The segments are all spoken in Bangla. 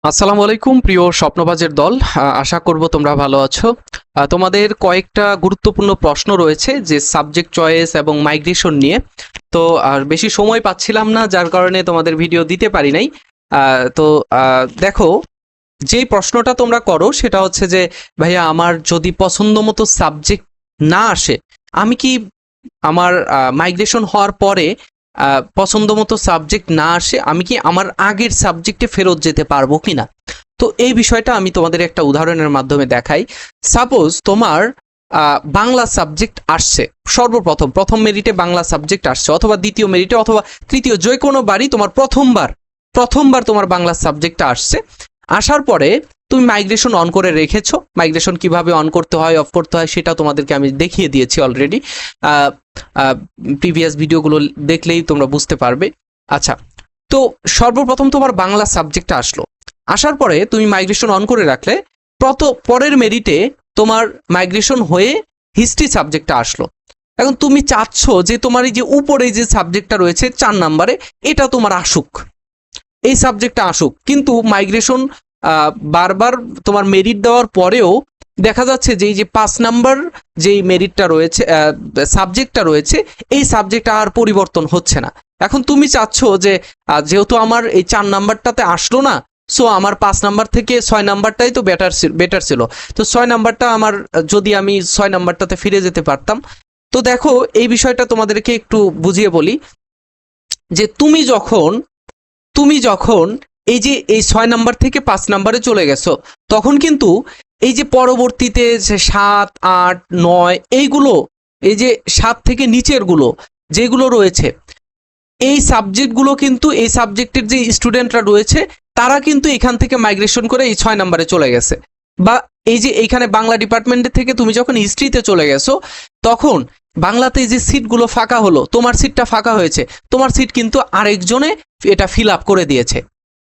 আসসালামু আলাইকুম প্রিয় স্বপ্নবাজের দল। আশা করব তোমরা ভালো আছো। তোমাদের কয়েকটা গুরুত্বপূর্ণ প্রশ্ন রয়েছে যে সাবজেক্ট চয়েস এবং মাইগ্রেশন নিয়ে। তো আর বেশি সময় পাচ্ছিলাম না, যার কারণে তোমাদের ভিডিও দিতে পারি নাই। তো দেখো, যেই প্রশ্নটা তোমরা করো সেটা হচ্ছে যে ভাইয়া আমার যদি পছন্দ মতো সাবজেক্ট না আসে, আমি কি আমার মাইগ্রেশন হওয়ার পরে পছন্দ মতো সাবজেক্ট না আসে আমি কি আমার আগের সাবজেক্টে ফেরত যেতে পারবো কিনা। তো এই বিষয়টা আমি তোমাদের একটা উদাহরণের মাধ্যমে দেখাই। সাপোজ তোমার বাংলা সাবজেক্ট আসছে, সর্বপ্রথম প্রথম মেরিটে বাংলা সাবজেক্ট আসছে, অথবা দ্বিতীয় মেরিটে অথবা তৃতীয়, যে কোনো বারই তোমার প্রথমবার তোমার বাংলা সাবজেক্টটা আসছে। আসার পরে তুমি মাইগ্রেশন অন করে রেখেছো। মাইগ্রেশন কিভাবে অন করতে হয়, অফ করতে হয় সেটা তোমাদেরকে আমি দেখিয়ে দিয়েছি অলরেডি। প্রিভিয়াস ভিডিওগুলো দেখলেই তোমরা বুঝতে পারবে। আচ্ছা, তো সর্বপ্রথম তোমার বাংলা সাবজেক্টটা আসলো। আসার পরে তুমি মাইগ্রেশন অন করে রাখলে পরের মেরিটে তোমার মাইগ্রেশন হয়ে হিস্ট্রি সাবজেক্টটা আসলো। এখন তুমি চাচ্ছ যে তোমার এই যে উপরে যে সাবজেক্টটা রয়েছে 4 নম্বরে, এটা তোমার আসুক, এই সাবজেক্টটা আসুক। কিন্তু মাইগ্রেশন বারবার তোমার মেরিট দেওয়ার পরেও দেখা যাচ্ছে যে এই যে 5 নাম্বার যেই মেরিটটা রয়েছে, সাবজেক্টটা রয়েছে, এই সাবজেক্টটা আর পরিবর্তন হচ্ছে না। এখন তুমি চাচ্ছ যে যেহেতু আমার এই 4 নাম্বারটাতে আসলো না, সো আমার 5 নাম্বার থেকে 6 নাম্বারটাই তো বেটার ছিল। তো 6 নাম্বারটা আমার, যদি আমি 6 নাম্বারটাতে ফিরে যেতে পারতাম। তো দেখো, এই বিষয়টা তোমাদেরকে একটু বুঝিয়ে বলি যে তুমি যখন এই যে এই 6 নাম্বার থেকে 5 নাম্বারে চলে গেছো, তখন কিন্তু এই যে পরবর্তীতে যে 7, 8, 9 এইগুলো, এই যে 7 থেকে নিচের গুলো যেগুলো রয়েছে, এই সাবজেক্টগুলো কিন্তু, এই সাবজেক্টের যে স্টুডেন্টরা রয়েছে তারা কিন্তু এখান থেকে মাইগ্রেশন করে এই 6 নাম্বারে চলে গেছে। বা এই যে এইখানে বাংলা ডিপার্টমেন্টের থেকে তুমি যখন হিস্ট্রিতে চলে গেছো, তখন বাংলাতে যে সিটগুলো ফাঁকা হলো, তোমার সিটটা ফাঁকা হয়েছে, তোমার সিট কিন্তু আরেকজনে এটা ফিল আপ করে দিয়েছে।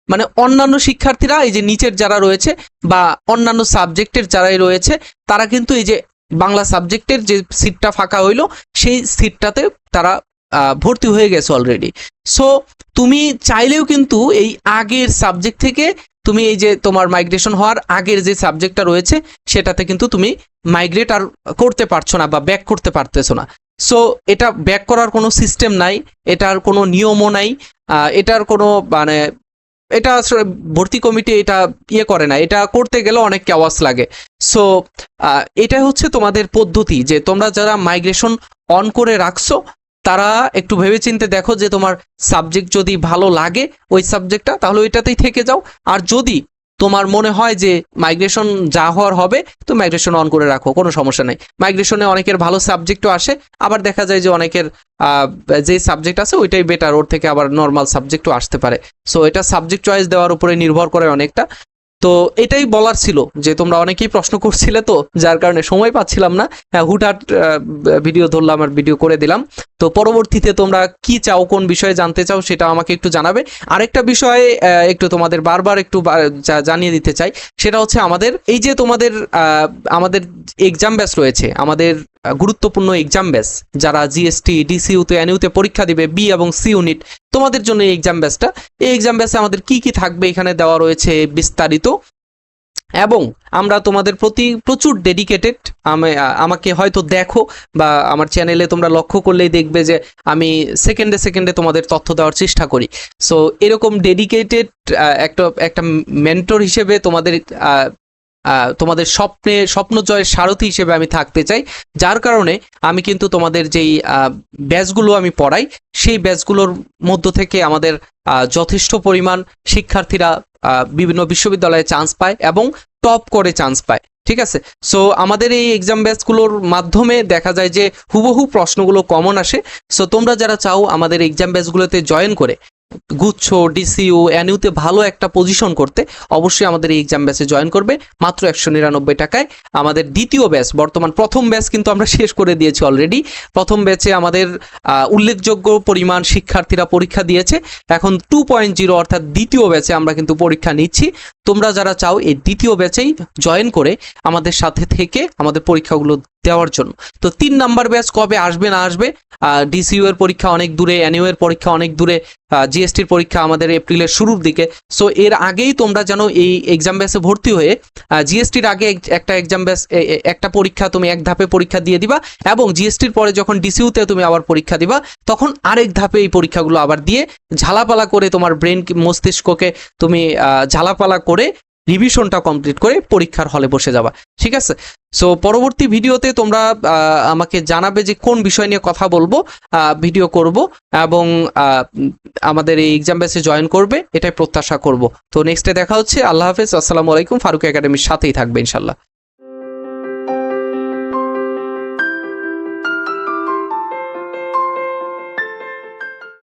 মানে অন্যান্য শিক্ষার্থীরা, এই যে নিচের যারা রয়েছে বা অন্যান্য সাবজেক্টের যারাই রয়েছে, তারা কিন্তু এই যে বাংলা সাবজেক্টের যে সিটটা ফাঁকা হইলো, সেই সিটটাতে তারা ভর্তি হয়ে গেছে অলরেডি। সো তুমি চাইলেও কিন্তু এই আগের সাবজেক্ট থেকে তুমি এই যে তোমার মাইগ্রেশন হওয়ার আগের যে সাবজেক্টটা রয়েছে সেটাতে কিন্তু তুমি মাইগ্রেট আর করতে পারছো না বা ব্যাক করতে পারতেছো না। সো এটা ব্যাক করার কোনো সিস্টেম নাই, এটার কোনো নিয়মও নাই, এটার কোনো মানে এটা আসলে ভর্তি কমিটি এটা করে না, এটা করতে গেলে অনেক কেওয়াস লাগে। সো এটা হচ্ছে তোমাদের পদ্ধতি, যে তোমরা যারা মাইগ্রেশন অন করে রাখছো তারা একটু ভেবেচিন্তে দেখো যে তোমার সাবজেক্ট যদি ভালো লাগে ওই সাবজেক্টটা, তাহলে ওইটাতেই থেকে যাও। আর যদি তোমার মনে হয় যে মাইগ্রেশন যা হওয়ার হবে, তো মাইগ্রেশন অন করে রাখো, কোনো সমস্যা নেই। মাইগ্রেশনে অনেকের ভালো সাবজেক্টও আসে, আবার দেখা যায় যে অনেকের যে সাবজেক্ট আছে ওইটাই বেটার, ওর থেকে আবার নর্মাল সাবজেক্টও আসতে পারে। সো এটা সাবজেক্ট চয়েস দেওয়ার উপরে নির্ভর করে অনেকটা। তো এটাই বলার ছিল, যে তোমরা অনেকেই প্রশ্ন করছিলে, তো যার কারণে সময় পাচ্ছিলাম না, হুটহাট ভিডিও ধরলাম আর ভিডিও করে দিলাম। তো পরবর্তীতে তোমরা কি চাও, কোন বিষয়ে জানতে চাও সেটা আমাকে একটু জানাবে। আরেকটা বিষয়ে একটু তোমাদের বারবার একটু জানিয়ে দিতে চাই, সেটা হচ্ছে আমাদের এই যে তোমাদের আমাদের এক্সাম ব্যাচ রয়েছে, আমাদের গুরুত্বপূর্ণ এক্সাম ব্যাচ, যারা জিএসটি, ডিসিইউতে, এনইউতে পরীক্ষা দিবে, বি এবং সি ইউনিট, তোমাদের জন্য এই এক্সাম ব্যাচটা। এই এক্সাম ব্যাচে আমাদের কি কি থাকবে এখানে দেওয়া রয়েছে বিস্তারিত, এবং আমরা তোমাদের প্রতি প্রচুর ডেডিকেটেড। আমাকে হয়তো দেখো বা আমার চ্যানেলে তোমরা লক্ষ্য করলেই দেখবে যে আমি সেকেন্ডে সেকেন্ডে তোমাদের তথ্য দেওয়ার চেষ্টা করি। সো এরকম ডেডিকেটেড একটা মেন্টর হিসেবে তোমাদের স্বপ্ন জয়ের সারথি হিসেবে আমি থাকতে চাই। যার কারণে আমি কিন্তু তোমাদের যেই ব্যাচগুলো আমি পড়াই, সেই ব্যাচগুলোর মধ্য থেকে আমাদের যথেষ্ট পরিমাণ শিক্ষার্থীরা বিভিন্ন বিশ্ববিদ্যালয়ে চান্স পায় এবং টপ করে চান্স পায়। ঠিক আছে, সো আমাদের এই এক্সাম ব্যাচগুলোর মাধ্যমে দেখা যায় যে হুবহু প্রশ্নগুলো কমন আসে। সো তোমরা যারা চাও আমাদের এক্সাম ব্যাচগুলোতে জয়েন করে গুচ্ছ, ডিসিইউ, এনইউতে ভালো একটা পজিশন করতে, অবশ্যই আমাদের এই এক্সাম ব্যাচে জয়েন করবে মাত্র 199 টাকায়। আমাদের দ্বিতীয় ব্যাচ, বর্তমান প্রথম ব্যাচ কিন্তু আমরা শেষ করে দিয়েছি অলরেডি। প্রথম ব্যাচে আমাদের উল্লেখযোগ্য পরিমাণ শিক্ষার্থীরা পরীক্ষা দিয়েছে। এখন 2.0 অর্থাৎ দ্বিতীয় ব্যাচে আমরা কিন্তু পরীক্ষা নিচ্ছি। তোমরা যারা চাও এই দ্বিতীয় ব্যাচেই জয়েন করে আমাদের সাথে থেকে আমাদের পরীক্ষাগুলো দেওয়ার জন্য। তো 3 নাম্বার ব্যাচ কবে আসবে না আসবে, ডিসিইউ এর পরীক্ষা অনেক দূরে, এনইউ এর পরীক্ষা অনেক দূরে, জিএসটির পরীক্ষা আমাদের এপ্রিলের শুরুর দিকে। সো এর আগেই তোমরা যেন এই এক্সাম ব্যাচে ভর্তি হয়ে জিএসটির আগে একটা এক্সাম ব্যাচ, একটা পরীক্ষা তুমি এক ধাপে পরীক্ষা দিয়ে দিবা, এবং জিএসটির পরে যখন ডিসিইউতে তুমি আবার পরীক্ষা দিবা তখন আরেক ধাপে এই পরীক্ষাগুলো আবার দিয়ে ঝালাপালা করে তোমার ব্রেন মস্তিষ্ককে তুমি ঝালাপালা করে রিভিশনটা কমপ্লিট করে পরীক্ষার হলে বসে যাবা। ঠিক আছে? সো পরবর্তী ভিডিওতে তোমরা আমাকে জানাবে যে কোন বিষয় নিয়ে কথা বলবো, ভিডিও করব, এবং আমাদের এই এক্সাম ব্যাচে জয়েন করবে এটাই প্রত্যাশা করব। তো নেক্সটে দেখা হচ্ছে। আল্লাহ হাফেজ, আসসালামু আলাইকুম। ফারুক একাডেমির সাথেই থাকবে ইনশাল্লাহ।